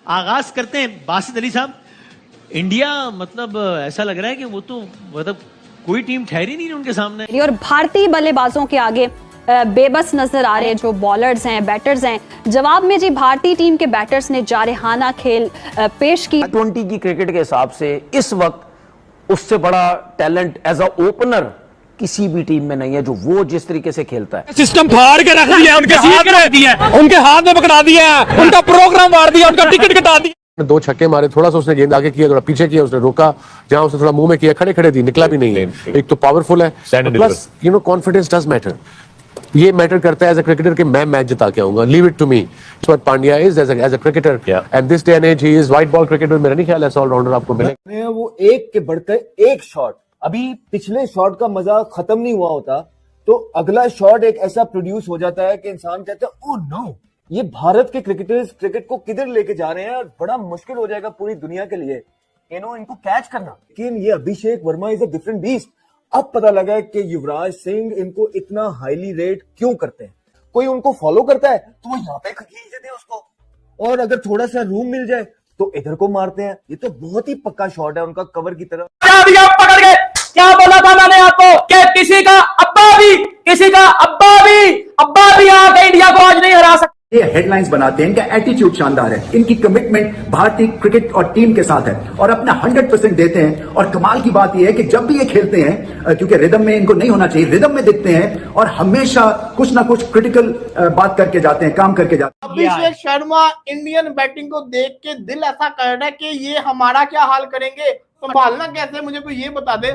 आगाज करते हैं बासित अली साहब। इंडिया मतलब ऐसा लग रहा है कि वो तो मतलब कोई टीम ठहरी नहीं उनके सामने, और भारतीय बल्लेबाजों के आगे बेबस नजर आ रहे हैं जो बॉलर्स हैं, बैटर्स हैं। जवाब में जी भारतीय टीम के बैटर्स ने जारहाना खेल पेश की। T20 की क्रिकेट के हिसाब से इस वक्त उससे बड़ा टैलेंट एज अ ओपनर किसी भी टीम में नहीं है जो वो जिस तरीके से खेलता है। सिस्टम फाड़ के रख दिया, उनके हाथ में पकड़ा दिया, उनका प्रोग्राम मार दिया, उनका टिकट कटा दिया। 2 छक्के मारे, थोड़ा सा उसने गेंद आगे किया, थोड़ा पीछे किया, उसने रोका, जहां उसने थोड़ा मुंह में किया, खड़े खड़े दी, निकला भी नहीं है। एक तो पावरफुल है, प्लस कॉन्फिडेंस डज मैटर। ये मैटर करता है एज अ क्रिकेटर कि मैं मैच जिता के आऊंगा। Leave it to me. What Pandya is as a cricketer and this day and as he is white ball cricket में मेरा नहीं ख्याल ऐसा ऑलराउंडर आपको मिले। वो एक के बढ़कर एक शॉट, अभी पिछले शॉट का मजा खत्म नहीं हुआ होता तो अगला शॉट एक ऐसा प्रोड्यूस हो जाता है कि इंसान कहता है ओह नो, ये भारत के क्रिकेटर्स क्रिकेट को किधर लेके जा रहे हैं और बड़ा मुश्किल हो जाएगा पूरी दुनिया के लिए इनको कैच करना। लेकिन ये Abhishek Verma is a different beast. अब पता लगा है कि युवराज सिंह इनको इतना हाईली रेट क्यों करते हैं। कोई उनको फॉलो करता है तो वो यहाँ पे खींच देते हैं उसको, और अगर थोड़ा सा रूम मिल जाए तो इधर को मारते हैं। ये तो बहुत ही पक्का शॉट है उनका कवर की तरफ। पकड़ के क्या बोला था मैंने आपको कि किसी का अब्बा भी आके इंडिया को आज नहीं हरा सकता। ये हेडलाइंस बनाते हैं, इनका एटीट्यूड शानदार है, इनकी कमिटमेंट भारतीय क्रिकेट और टीम के साथ है और अपना 100% देते हैं। और कमाल की बात यह है कि जब भी ये खेलते हैं, क्योंकि रिदम में इनको नहीं होना चाहिए, रिदम में दिखते हैं और हमेशा कुछ ना कुछ क्रिटिकल बात करके जाते हैं, काम करके जाते हैं। अभिषेक शर्मा इंडियन बैटिंग को देख के दिल ऐसा कर रहा है कि ये हमारा क्या हाल करेंगे, संभालना कैसे, मुझे कोई ये बता दे।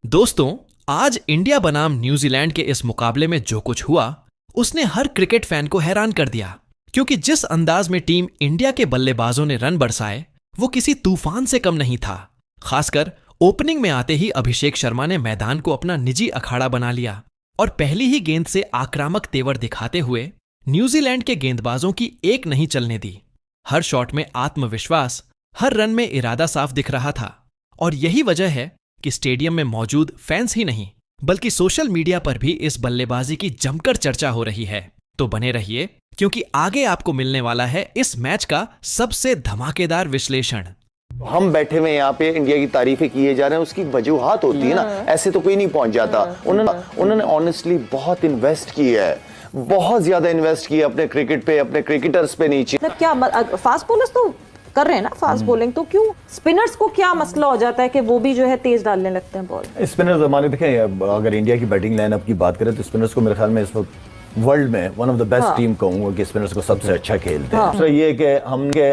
दोस्तों, आज इंडिया बनाम न्यूजीलैंड के इस मुकाबले में जो कुछ हुआ उसने हर क्रिकेट फैन को हैरान कर दिया, क्योंकि जिस अंदाज में टीम इंडिया के बल्लेबाजों ने रन बरसाए वो किसी तूफान से कम नहीं था। खासकर ओपनिंग में आते ही अभिषेक शर्मा ने मैदान को अपना निजी अखाड़ा बना लिया और पहली ही गेंद से आक्रामक तेवर दिखाते हुए न्यूजीलैंड के गेंदबाजों की एक नहीं चलने दी। हर शॉट में आत्मविश्वास, हर रन में इरादा साफ दिख रहा था। और यही वजह है कि स्टेडियम में मौजूद फैंस ही नहीं बल्कि सोशल मीडिया पर भी इस बल्लेबाजी की जमकर चर्चा हो रही है। तो बने रहिए, क्योंकि आगे आपको मिलने वाला है इस मैच का सबसे धमाकेदार विश्लेषण। हम बैठे हुए यहाँ पे इंडिया की तारीफें किए जा रहे हैं, उसकी वजूहात होती है ना, ऐसे तो कोई नहीं पहुंच जाता। उन्होंने ऑनेस्टली बहुत इन्वेस्ट किया है, बहुत ज्यादा इन्वेस्ट किया अपने क्रिकेट पे, अपने क्रिकेटर्स पे। नीचे क्या फास्ट बॉलर्स तो कर रहे हैं ना फास्ट बॉलिंग, तो क्यों स्पिनर्स को क्या मसला हो जाता है कि वो भी जो है तेज डालने लगते हैं बॉल। स्पिनर्स हमारे देखें, अगर इंडिया की बैटिंग लाइनअप की बात करें तो स्पिनर्स को मेरे ख्याल में इस वक्त वर्ल्ड में one of the best team कहूंगा कि स्पिनर्स को सबसे अच्छा खेलते हैं। दूसरा ये कि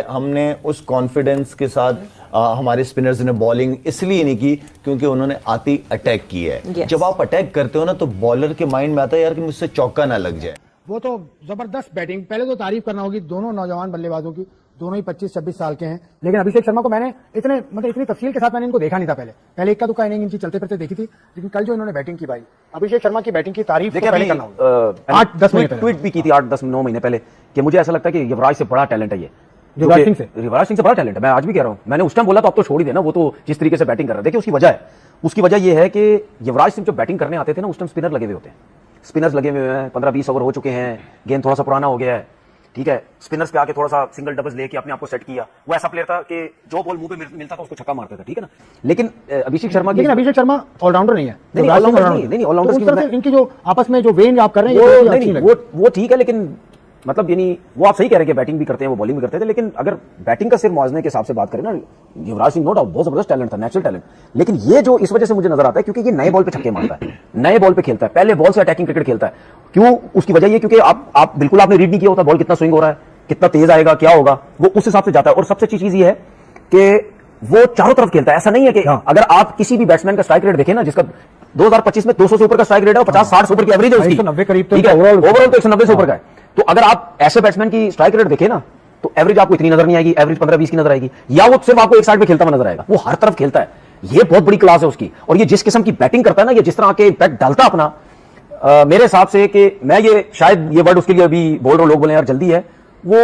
हमने उस कॉन्फिडेंस के साथ हमारे स्पिनर्स ने बॉलिंग इसलिए नहीं की क्योंकि उन्होंने आती अटैक की है। जब आप अटैक करते हो ना तो बॉलर के माइंड में आता है यार कि मुझसे चौका ना लग जाए। वो तो जबरदस्त बैटिंग, पहले तो तारीफ करना होगी दोनों नौजवान बल्लेबाजों की, दोनों ही 25-26 साल के हैं। लेकिन अभिषेक शर्मा को मैंने इतनी तफसील के साथ मैंने इनको देखा नहीं था पहले इक्का दुक्का इनिंग इनकी चलते फिरते देखी थी। लेकिन कल जो इन्होंने बैटिंग की भाई, अभिषेक शर्मा की बैटिंग की तारीफ तो पहले करना होगा। 8-10 महीने ट्वीट भी की थी 8-10-9 महीने पहले कि मुझे ऐसा लगता है कि युवराज से बड़ा टैलेंट है ये, युवराज सिंह से बड़ा टैलेंट है। मैं आज भी कह रहा हूं, मैंने उस टाइम बोला तो अब तो छोड़ ही देना, वो तो जिस तरीके से बैटिंग कर रहे थे। देखिए उसकी वजह यह है कि युवराज सिंह जो बैटिंग करने आते थे ना उस टाइम स्पिनर लगे हुए होते हैं, स्पिनर्स लगे हुए हैं, 15-20 ओवर हो चुके हैं, गेंद थोड़ा सा पुराना हो गया है, ठीक है। स्पिनर्स पे आके थोड़ा सा सिंगल डबल्स लेके अपने आप को सेट किया। वो ऐसा प्लेयर था कि जो बॉल मुंह पे मिलता था उसको छक्का मारता था, ठीक है ना। लेकिन अभिषेक शर्मा ऑलराउंडर नहीं है। नहीं ऑलराउंडर इनकी जो आपस में जो वेन आप कर रहे हैं वो ठीक है, लेकिन मतलब यानी वो आप सही कह रहे हैं कि बैटिंग भी करते हैं, वो बॉलिंग भी करते थे। लेकिन अगर बैटिंग का सिर्फ मुआवजे के हिसाब से बात करें ना, युवराज सिंह नो डाउट बहुत जबरदस्त टैलेंट था, नेचुरल टैलेंट। लेकिन ये जो इस वजह से मुझे नजर आता है क्योंकि ये नए बॉल पे छक्के मारता है, नए बॉल पे खेलता है, पहले बॉल से अटैकिंग क्रिकेट खेलता है। क्यों? उसकी वजह ये क्योंकि आप बिल्कुल आपने रीड नहीं किया होता बॉल कितना स्विंग हो रहा है, कितना तेज आएगा, क्या होगा, वो उस हिसाब से जाता है। और सबसे अच्छी चीज ये है कि वो चारों तरफ खेलता है। ऐसा नहीं है कि अगर आप किसी भी बैट्समैन का स्ट्राइक रेट देखें ना, जिसका 2025 में 200 से ऊपर का स्ट्राइक रेट है, 50-60 से ऊपर की एवरेज है उसकी, 190 करीब, ठीक है, ओवरऑल तो 190 से ऊपर का है। तो अगर आप ऐसे बैट्समैन की स्ट्राइक रेट देखें ना तो एवरेज आपको इतनी नजर नहीं आएगी, एवरेज 15-20 की नजर आएगी, या वो सिर्फ आपको एक साइड पे खेलता हुआ नजर आएगा। वो हर तरफ खेलता है, ये बहुत बड़ी क्लास है उसकी। और ये जिस किस्म की बैटिंग करता है ना, ये जिस तरह के इम्पैक्ट डालता है अपना, मेरे हिसाब से कि मैं ये शायद ये वर्ड उसके लिए अभी बोल रहा हूं, लोग बोले यार जल्दी है, वो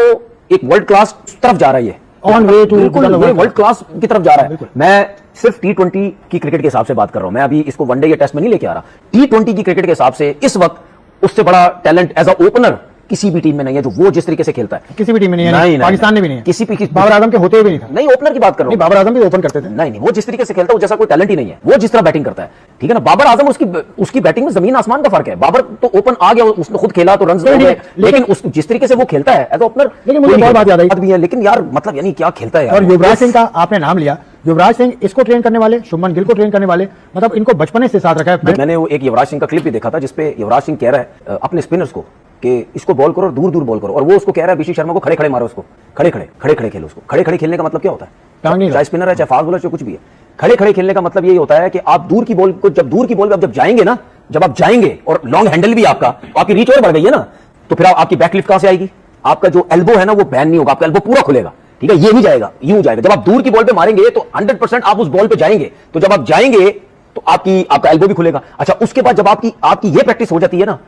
एक वर्ल्ड क्लास तरफ जा रहा है, ये on way to world class की तरफ जा रहा है। मैं सिर्फ T20 की क्रिकेट के हिसाब से बात कर रहा हूं, मैं अभी इसको वनडे या टेस्ट में नहीं लेके आ रहा। T20 की क्रिकेट के हिसाब से इस वक्त उससे बड़ा टैलेंट एज अ ओपनर किसी भी टीम में नहीं है, जो वो जिस तरीके से खेलता है। किसी भी टीम में नहीं है, नहीं, पाकिस्तान में भी नहीं है, किसी भी बाबर आजम के होते हुए नहीं था। नहीं, ओपनर की बात कर रहा हूं। बाबर आजम भी ओपन करते थे। नहीं, वो जिस तरीके से खेलता है, वो जैसा कोई टैलेंट ही नहीं है। वो जिस तरह बैटिंग करता है, ठीक है ना। बाबर आजम उसकी बैटिंग में जमीन आसमान का फर्क है। बाबर तो ओपन आ गया, उसने खुद खेला तो रन गए, लेकिन जिस तरीके से वो खेलता है एज ओपनर, लेकिन मुझे बहुत बात याद आई भी है, लेकिन यार मतलब यानी क्या खेलता है। और युवराज सिंह का आपने नाम लिया, युवराज सिंह इसको ट्रेन करने वाले, शुभमन गिल को ट्रेन करने वाले, मतलब इनको बचपने से साथ रखा है। मैंने वो एक युवराज सिंह का क्लिप भी देखा था, जिसपे युवराज सिंह कह रहा है अपने स्पिनर्स को कि इसको बॉल करो और दूर दूर बॉल करो, और वो उसको कह रहा है अभिषेक शर्मा को खड़े खड़े मारो, उसको खड़े खड़े खेलो। उसको खड़े खड़े खेलने का मतलब क्या होता है? चाहे स्पिनर है, चाहे फास्ट बॉलर, चाहे कुछ भी है, खड़े खड़े खेलने का मतलब यही होता है कि आप दूर की बॉल को, दूर की बॉल पे जब जाएंगे ना, जब आप जाएंगे और लॉन्ग हैंडल भी आपका, आपकी रीच और बढ़ गई है ना, तो फिर आपकी बैकलिफ्ट कहां से आएगी? आपका जो एल्बो है ना वो बैन नहीं होगा, आपका एल्बो पूरा खुलेगा, ठीक है। ये नहीं जाएगा, यूं जाएगा। जब आप दूर की बॉल पे मारेंगे तो 100% आप उस बॉल पे जाएंगे, तो जब आप जाएंगे तो आपका एल्बो भी खुलेगा। अच्छा, उसके बाद जब आपकी ये प्रैक्टिस हो जाती है ना,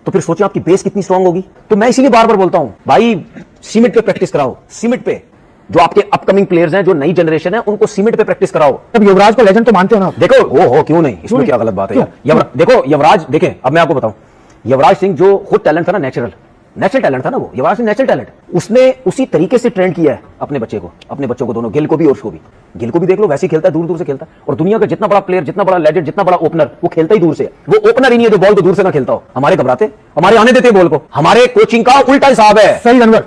तो फिर सोचिए आपकी बेस कितनी स्ट्रांग होगी। तो मैं इसीलिए बार बार बोलता हूं भाई, सीमेंट पे प्रैक्टिस कराओ, सीमेंट पे। जो आपके अपकमिंग प्लेयर्स हैं, जो नई जनरेशन है, उनको सीमेंट पे प्रैक्टिस कराओ। अब युवराज को लेजेंड तो मानते हो ना? देखो हो क्यों नहीं, इसमें क्या गलत बात है यार। देखो युवराज, देखें अब मैं आपको बताऊं, युवराज सिंह जो खुद टैलेंट था ना, नेचुरल टैलेंट था ना, वो युवराज सिंह नेचुरल टैलेंट, उसने उसी तरीके से ट्रेन किया है अपने बच्चों को दोनों, गिल को भी और उसको भी। गिल को भी देख लो, वैसे ही खेलता है, दूर दूर से खेलता है। और दुनिया का जितना बड़ा प्लेयर, जितना बड़ा लेजेंड, जितना बड़ा ओपनर, वो खेलता ही दूर से। वो ओपनर ही नहीं है जो बॉल को दूर से ना खेलता हो। हमारे घबराते, हमारे आने देते बॉल को। हमारे कोचिंग का उल्टा हिसाब है। सही नंबर,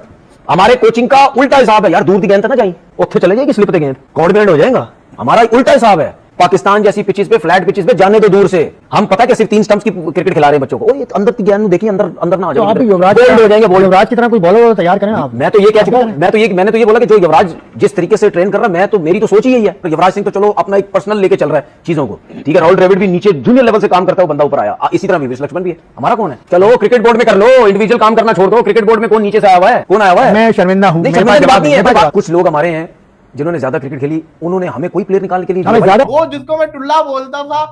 हमारे कोचिंग का उल्टा हिसाब है यार। दूर की गेंद ना जाए, उत्थे चले जाएगी, स्लिप पे गेंद कॉर्ड बैंड हो जाएगा। हमारा उल्टा हिसाब है। पाकिस्तान जैसी पिचेस पे, फ्लैट पिचेस पे जाने दो दूर से। हम पता है सिर्फ 3 स्टंप्स की क्रिकेट खिला रहे हैं बच्चों को। ये अंदर की गेंद देखिए, अंदर ना आ जाए, तो युवराज हो जाएंगे। युवराज की तरह कोई बॉलर तैयार करें आप। मैं तो ये कह चुका हूं, मैंने तो ये बोला कि जो युवराज जिस तरीके से ट्रेन कर रहा है, मेरी तो सोच ही यही है। युवराज सिंह तो चलो अपना एक पर्सनल लेके चल रहा है चीजों को, ठीक है। राहुल द्रविड़ भी नीचे जूनियर लेवल से काम करता है, बंदा ऊपर आया। इसी तरह विवेक लक्ष्मण भी है। हमारा कौन है? चलो क्रिकेट बोर्ड में कर लो, इंडिविजुअल काम करना छोड़ दो। क्रिकेट बोर्ड में कौन नीचे से आया हुआ है? कौन आया हुआ है? मैं शर्मिंदा हूं। कुछ लोग हमारे हैं जिन्होंने ज्यादा क्रिकेट खेली, उन्होंने हमें कोई प्लेयर निकाल के लिए वो जिसको मैं टुल्ला बोलता था,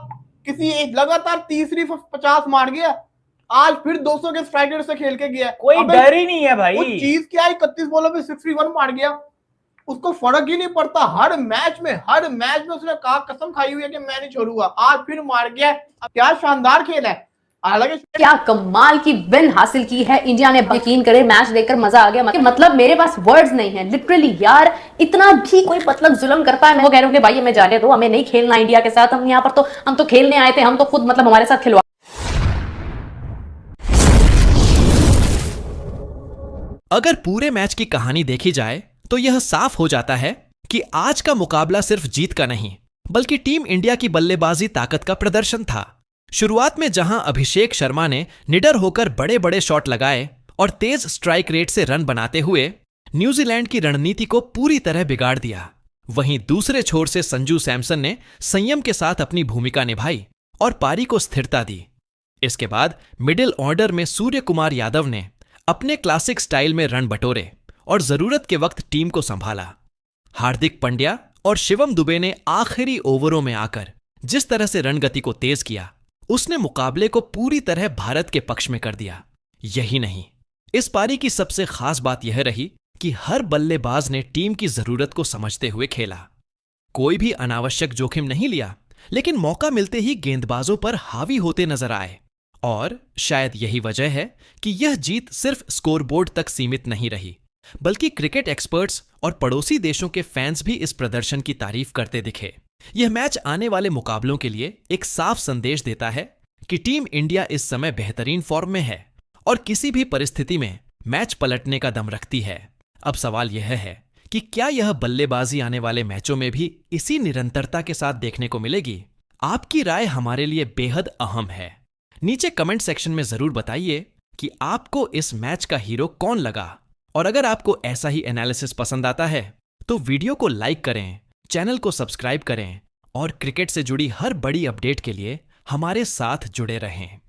किसी एक लगातार तीसरी 50 मार गया, आज फिर 200 के स्ट्राइक रेट से खेल के गया। कोई डर ही नहीं है भाई। वो चीज क्या है, 31 बॉलों पे 61 मार गया, उसको फर्क ही नहीं पड़ता। हर मैच में उसने कहा, कसम खाई हुई है कि मैं नहीं छोड़ूंगा। आज फिर मार गया। क्या शानदार खेल है। क्या कमाल की विन हासिल की है इंडिया ने। यकीन करे, मैच देखकर मजा आ गया। मतलब मेरे पास वर्ड्स नहीं है लिटरली यार। इतना भी कोई मतलब जुल्म करता है, मैं वो कह रहा हूँ कि भाई हमें जाने दो, हमें नहीं खेलना इंडिया के साथ। हम यहाँ पर हम तो खेलने आए थे, हम तो खुद मतलब हमारे साथ खिलवा। अगर पूरे मैच की कहानी देखी जाए तो यह साफ हो जाता है कि आज का मुकाबला सिर्फ जीत का नहीं, बल्कि टीम इंडिया की बल्लेबाजी ताकत का प्रदर्शन था। शुरुआत में जहां अभिषेक शर्मा ने निडर होकर बड़े बड़े शॉट लगाए और तेज स्ट्राइक रेट से रन बनाते हुए न्यूजीलैंड की रणनीति को पूरी तरह बिगाड़ दिया, वहीं दूसरे छोर से संजू सैमसन ने संयम के साथ अपनी भूमिका निभाई और पारी को स्थिरता दी। इसके बाद मिडिल ऑर्डर में सूर्य कुमार यादव ने अपने क्लासिक स्टाइल में रन बटोरे और जरूरत के वक्त टीम को संभाला। हार्दिक पांड्या और शिवम दुबे ने आखिरी ओवरों में आकर जिस तरह से रन गति को तेज किया, उसने मुकाबले को पूरी तरह भारत के पक्ष में कर दिया। यही नहीं, इस पारी की सबसे खास बात यह रही कि हर बल्लेबाज ने टीम की जरूरत को समझते हुए खेला। कोई भी अनावश्यक जोखिम नहीं लिया, लेकिन मौका मिलते ही गेंदबाजों पर हावी होते नजर आए। और शायद यही वजह है कि यह जीत सिर्फ स्कोरबोर्ड तक सीमित नहीं रही, बल्कि क्रिकेट एक्सपर्ट्स और पड़ोसी देशों के फैंस भी इस प्रदर्शन की तारीफ करते दिखे। यह मैच आने वाले मुकाबलों के लिए एक साफ संदेश देता है कि टीम इंडिया इस समय बेहतरीन फॉर्म में है और किसी भी परिस्थिति में मैच पलटने का दम रखती है। अब सवाल यह है कि क्या यह बल्लेबाजी आने वाले मैचों में भी इसी निरंतरता के साथ देखने को मिलेगी? आपकी राय हमारे लिए बेहद अहम है। नीचे कमेंट सेक्शन में जरूर बताइए कि आपको इस मैच का हीरो कौन लगा, और अगर आपको ऐसा ही एनालिसिस पसंद आता है तो वीडियो को लाइक करें, चैनल को सब्सक्राइब करें और क्रिकेट से जुड़ी हर बड़ी अपडेट के लिए हमारे साथ जुड़े रहें।